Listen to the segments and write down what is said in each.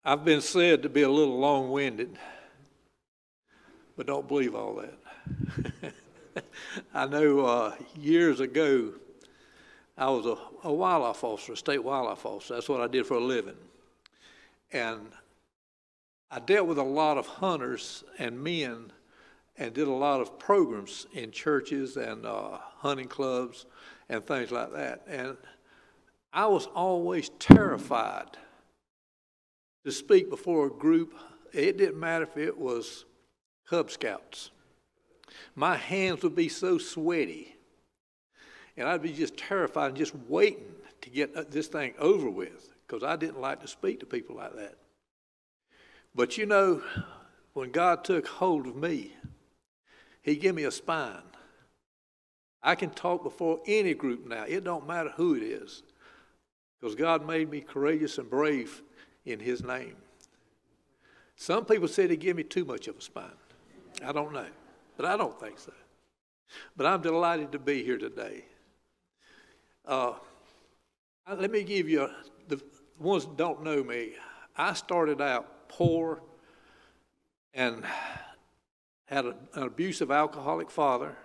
I've been said to be a little long-winded, but don't believe all that. I know years ago, I was a wildlife officer, a state wildlife officer. That's what I did for a living. And I dealt with a lot of hunters and men and did a lot of programs in churches and hunting clubs and things like that. And I was always terrified to speak before a group. It didn't matter if it was Cub Scouts. My hands would be so sweaty, and I'd be just terrified and just waiting to get this thing over with, because I didn't like to speak to people like that. But you know, when God took hold of me, He gave me a spine. I can talk before any group now. It don't matter who it is, because God made me courageous and brave in His name. Some people said He gave me too much of a spine. I don't know, but I don't think so. But I'm delighted to be here today. Let me give you, the ones that don't know me, I started out poor and had an abusive alcoholic father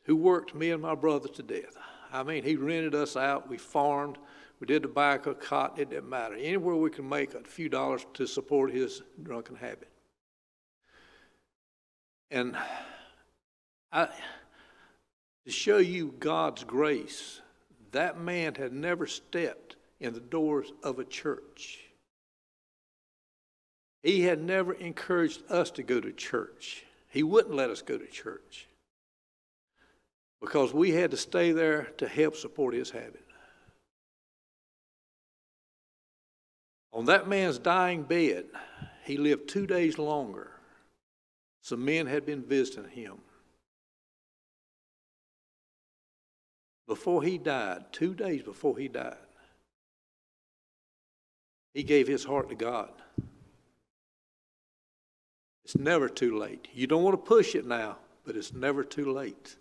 who worked me and my brother to death. I mean, he rented us out, we farmed, we did tobacco, cotton, it didn't matter. Anywhere we could make a few dollars to support his drunken habit. And to show you God's grace, that man had never stepped in the doors of a church. He had never encouraged us to go to church. He wouldn't let us go to church because we had to stay there to help support his habit. On that man's dying bed, he lived 2 days longer. Some men had been visiting him. Before he died, 2 days before he died, he gave his heart to God. It's never too late. You don't want to push it now, but it's never too late.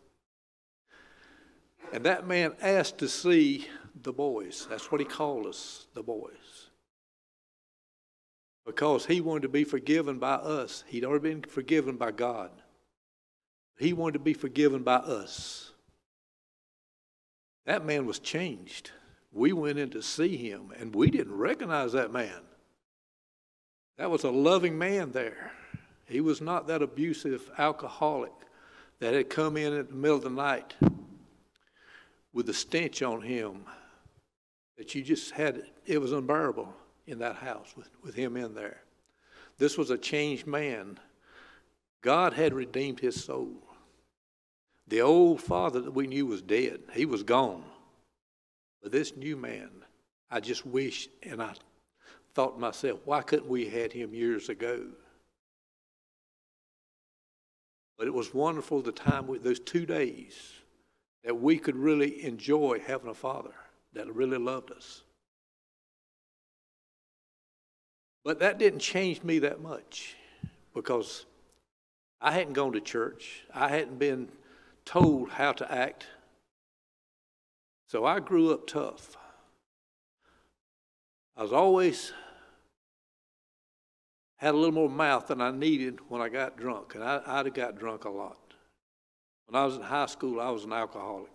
And that man asked to see the boys. That's what he called us, the boys. Because he wanted to be forgiven by us. He'd already been forgiven by God. He wanted to be forgiven by us. That man was changed. We went in to see him, and we didn't recognize that man. That was a loving man there. He was not that abusive alcoholic that had come in the middle of the night with a stench on him that you just had. It was unbearable in that house with him in there. This was a changed man. God had redeemed his soul. The old father that we knew was dead. He was gone. But this new man, I just wish, and I thought to myself, why couldn't we have had him years ago? But it was wonderful the time, with those 2 days, that we could really enjoy having a father that really loved us. But that didn't change me that much, because I hadn't gone to church. I hadn't been told how to act. So I grew up tough. I was always had a little more mouth than I needed when I got drunk, and I'd got drunk a lot. When I was in high school, I was an alcoholic.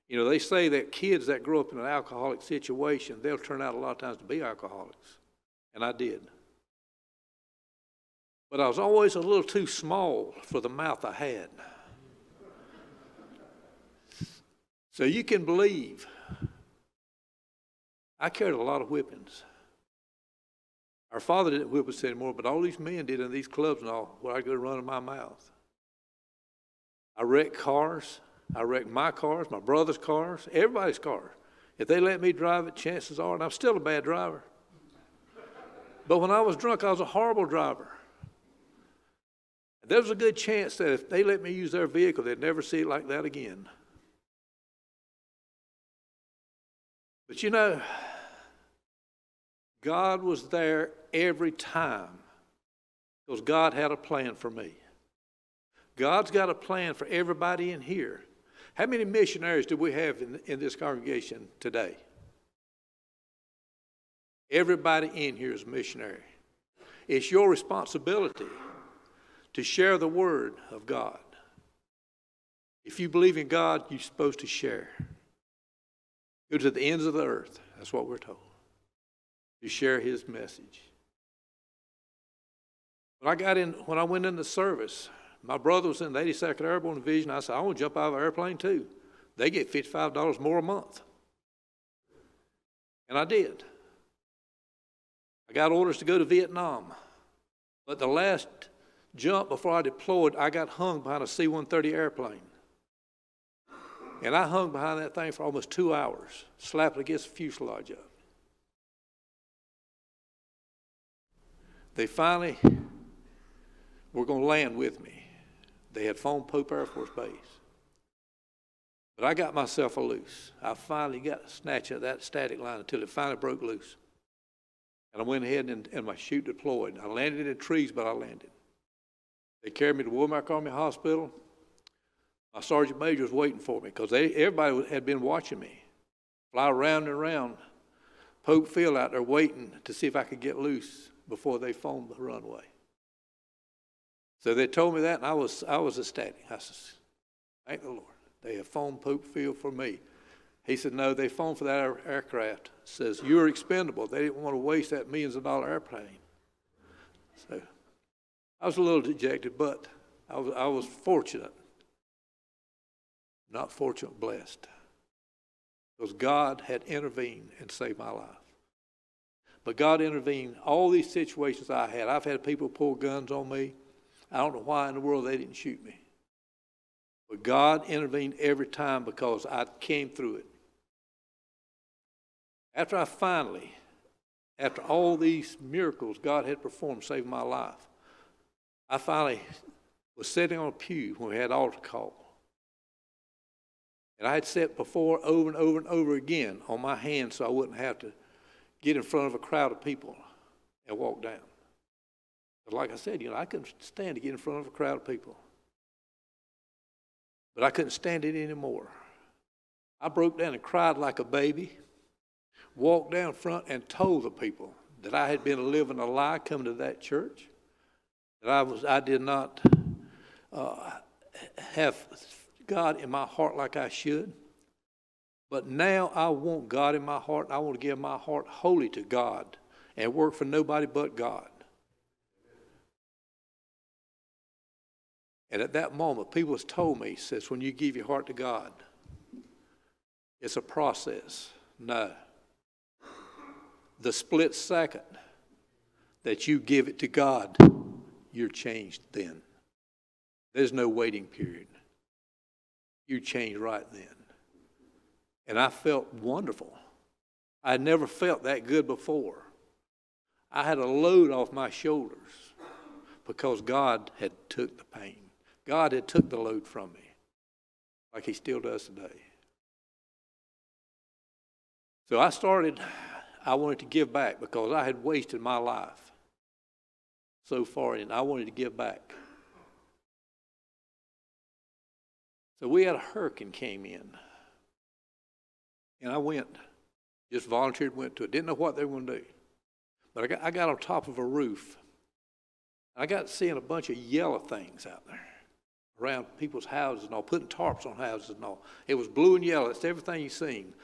You know, they say that kids that grow up in an alcoholic situation, they'll turn out a lot of times to be alcoholics. And I did. But I was always a little too small for the mouth I had. So you can believe I carried a lot of whippings. Our father didn't whip us anymore, but all these men did in these clubs and all, where I'd go running my mouth. I wrecked cars. I wrecked my cars, my brother's cars, everybody's cars. If they let me drive it, chances are, and I'm still a bad driver. But when I was drunk, I was a horrible driver. There was a good chance that if they let me use their vehicle, they'd never see it like that again. But you know, God was there every time, because God had a plan for me. God's got a plan for everybody in here. How many missionaries do we have in this congregation today? Everybody in here is a missionary. It's your responsibility to share the word of God. If you believe in God, you're supposed to share. Go to the ends of the earth. That's what we're told. To share his message. When I went in the service, my brother was in the 82nd Airborne Division. I said, I want to jump out of an airplane too. They get $55 more a month. And I did. I got orders to go to Vietnam. But the last jump before I deployed, I got hung behind a C-130 airplane. And I hung behind that thing for almost 2 hours, slapping against the fuselage up. They finally were going to land with me. They had phoned Pope Air Force Base. But I got myself a loose. I finally got a snatch of that static line until it finally broke loose. And I went ahead and my chute deployed. I landed in trees, but I landed. They carried me to Womack Army Hospital. My sergeant major was waiting for me because everybody had been watching me fly around and around Pope Field out there waiting to see if I could get loose before they phoned the runway. So they told me that, and I was ecstatic. I said, thank the Lord. They have phoned Pope Field for me. He said, no, they phoned for that aircraft. Says, you're expendable. They didn't want to waste that millions of dollar airplane. So I was a little dejected, but I was fortunate. Not fortunate, blessed. Because God had intervened and saved my life. But God intervened. All these situations I had, I've had people pull guns on me. I don't know why in the world they didn't shoot me. But God intervened every time because I came through it. After all these miracles God had performed, saving my life, I finally was sitting on a pew when we had altar call. And I had sat before over and over and over again on my hands so I wouldn't have to get in front of a crowd of people and walk down. But like I said, I couldn't stand to get in front of a crowd of people. But I couldn't stand it anymore. I broke down and cried like a baby, walked down front and told the people that I had been living a lie coming to that church, that I did not have God in my heart like I should. But now I want God in my heart, and I want to give my heart wholly to God and work for nobody but God. And at that moment, people told me, says, when you give your heart to God, it's a process. No. The split second that you give it to God, you're changed then. There's no waiting period. You change right then. And I felt wonderful. I had never felt that good before. I had a load off my shoulders because God had took the pain. God had took the load from me like he still does today. So I wanted to give back because I had wasted my life so far and I wanted to give back. So we had a hurricane came in. And I went, just volunteered, went to it. Didn't know what they were going to do. But I got on top of a roof. I got seeing a bunch of yellow things out there around people's houses and all, putting tarps on houses and all. It was blue and yellow. That's everything you've seen.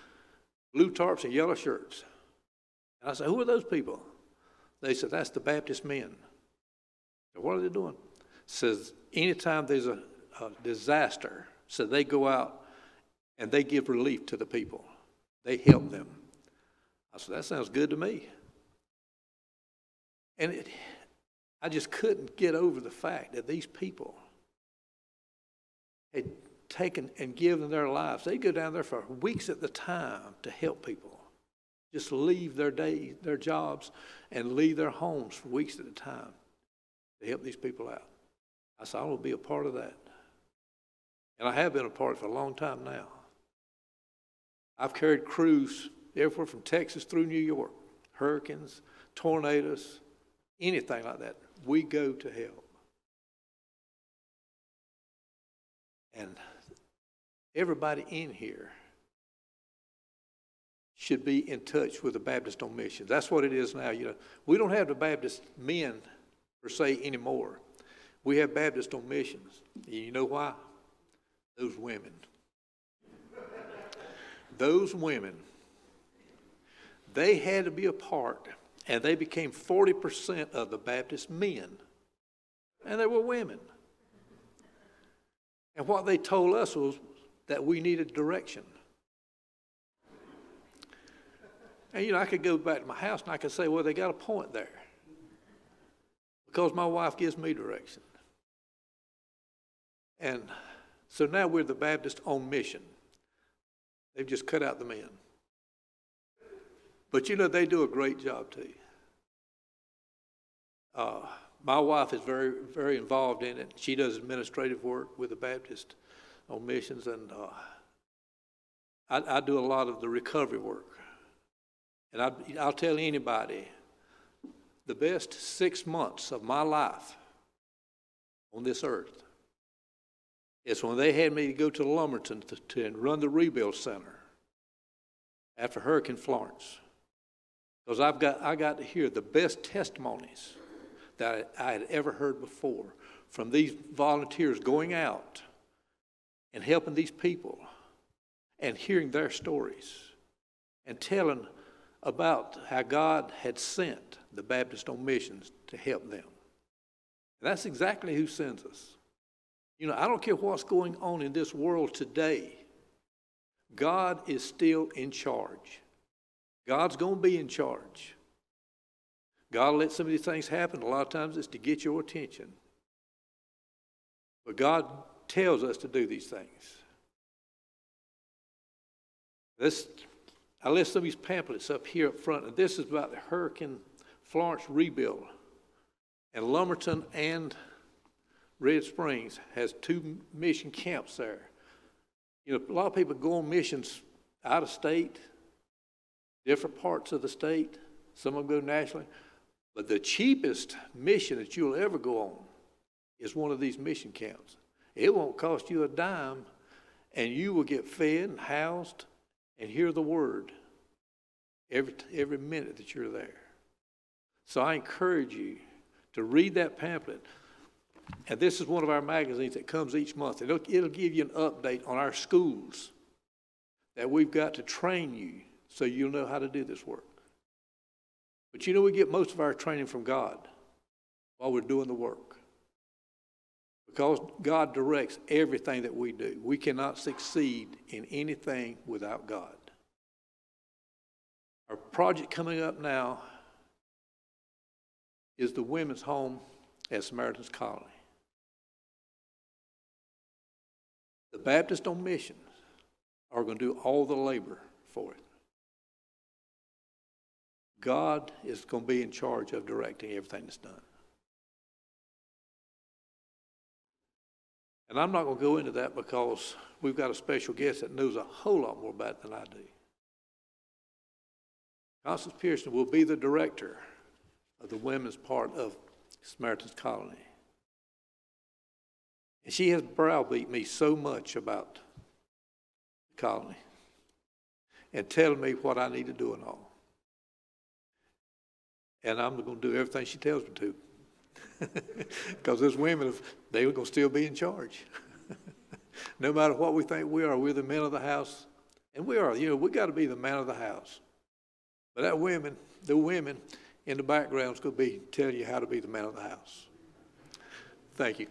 Blue tarps and yellow shirts. And I said, who are those people? They said, that's the Baptist men. So what are they doing? Says, anytime there's a disaster, so they go out and they give relief to the people. They help them. I said, that sounds good to me. And I just couldn't get over the fact that these people had taken and given their lives. They go down there for weeks at the time to help people. Just leave their days, their jobs, and leave their homes for weeks at a time to help these people out. I said, I want to be a part of that. And I have been a part of it for a long time now. I've carried crews everywhere from Texas through New York, hurricanes, tornadoes, anything like that. We go to help. And everybody in here should be in touch with the Baptist on missions. That's what it is now. You know, we don't have the Baptist men per se anymore. We have Baptist on missions. You know why? Those women. Those women, they had to be a part, and they became 40% of the Baptist men. And they were women. And what they told us was that we needed direction. And, you know, I could go back to my house and I could say, well, they got a point there. Because my wife gives me direction. And so now we're the Baptist on mission. They've just cut out the men. But, you know, they do a great job, too. My wife is very, very involved in it. She does administrative work with the Baptist on missions, and I do a lot of the recovery work. And I'll tell anybody, the best 6 months of my life on this earth is when they had me to go to Lumberton to run the rebuild center after Hurricane Florence. Because I got to hear the best testimonies that I had ever heard before from these volunteers going out and helping these people and hearing their stories and telling about how God had sent the Baptist on missions to help them. And that's exactly who sends us. You know, I don't care what's going on in this world today. God is still in charge. God's going to be in charge. God let some of these things happen. A lot of times it's to get your attention. But God tells us to do these things. I left some of these pamphlets up here up front, and this is about the Hurricane Florence rebuild. And Lumberton and Red Springs has 2 mission camps there. You know, a lot of people go on missions out of state, different parts of the state. Some of them go nationally. But the cheapest mission that you'll ever go on is one of these mission camps. It won't cost you a dime, and you will get fed and housed and hear the word every minute that you're there. So I encourage you to read that pamphlet. And this is one of our magazines that comes each month. It'll give you an update on our schools that we've got to train you so you'll know how to do this work. But you know, we get most of our training from God while we're doing the work. Because God directs everything that we do. We cannot succeed in anything without God. Our project coming up now is the women's home at Samaritan's Colony. The Baptists on missions are going to do all the labor for it. God is going to be in charge of directing everything that's done. And I'm not going to go into that because we've got a special guest that knows a whole lot more about it than I do. Constance Pearson will be the director of the women's part of Samaritan's Colony. And she has browbeat me so much about the colony and telling me what I need to do and all. And I'm going to do everything she tells me to. Because those women, they're going to still be in charge. No matter what we think we are, we're the men of the house. And we are, you know, we got to be the man of the house. But the women in the background is going to be telling you how to be the man of the house. Thank you.